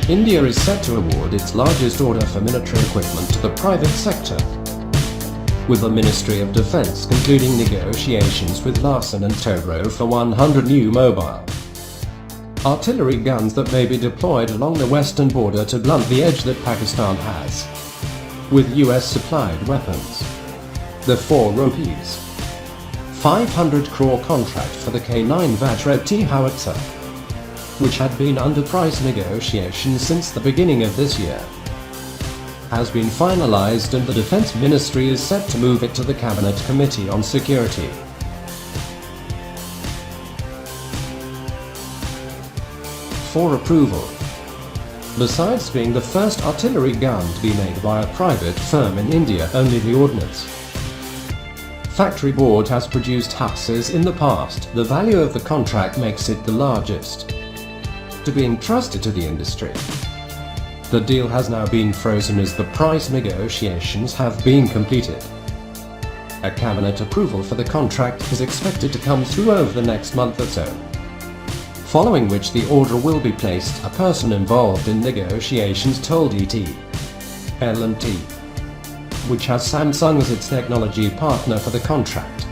India is set to award its largest order for military equipment to the private sector, with the Ministry of Defence concluding negotiations with Larsen & Toubro for 100 new mobile artillery guns that may be deployed along the western border to blunt the edge that Pakistan has with US-supplied weapons. The 4 rupees 500 crore contract for the K9 Vajra T Howitzer, which had been under price negotiations since the beginning of this year, has been finalised, and the Defence Ministry is set to move it to the Cabinet Committee on Security for approval. Besides being the first artillery gun to be made by a private firm in India, only the Ordnance Factory Board has produced howitzers in the past. The value of the contract makes it the largest to be entrusted to the industry. The deal has now been frozen as the price negotiations have been completed. A cabinet approval for the contract is expected to come through over the next month or so, following which the order will be placed. A person involved in negotiations told L&T, which has Samsung as its technology partner for the contract,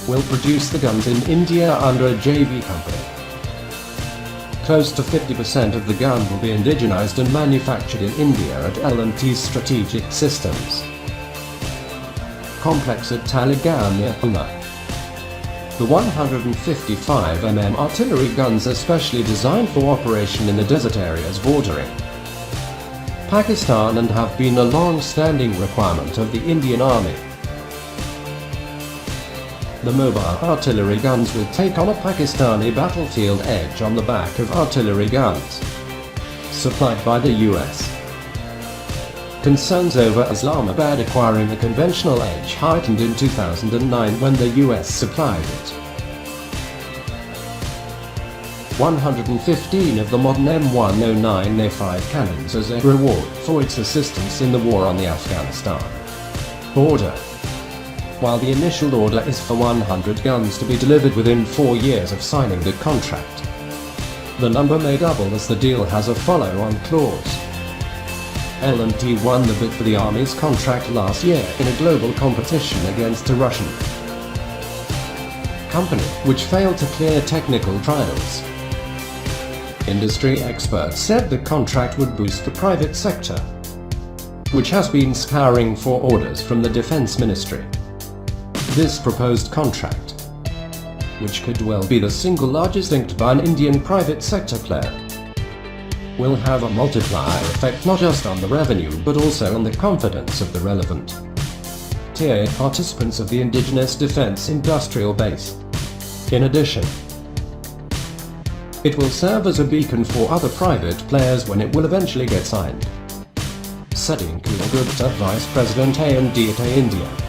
will produce the guns in India under a JV company. Close to 50% of the gun will be indigenized and manufactured in India at L&T's Strategic Systems complex at Talegaon near Pune. The 155mm artillery guns are specially designed for operation in the desert areas bordering Pakistan and have been a long-standing requirement of the Indian Army. The mobile artillery guns will take on a Pakistani battlefield edge on the back of artillery guns supplied by the US. Concerns over Islamabad acquiring a conventional edge heightened in 2009 when the US supplied it 115 of the modern M109A5 cannons as a reward for its assistance in the war on the Afghanistan border, while the initial order is for 100 guns to be delivered within 4 years of signing the contract. The number may double as the deal has a follow-on clause. L&T won the bid for the Army's contract last year in a global competition against a Russian company, which failed to clear technical trials. Industry experts said the contract would boost the private sector, which has been scouring for orders from the Defence Ministry. This proposed contract, which could well be the single largest inked by an Indian private sector player, will have a multiplier effect not just on the revenue but also on the confidence of the relevant tier participants of the indigenous defence industrial base. In addition, it will serve as a beacon for other private players when it will eventually get signed. Said K9 Vajra T Howitzers, Vice President AMD at India.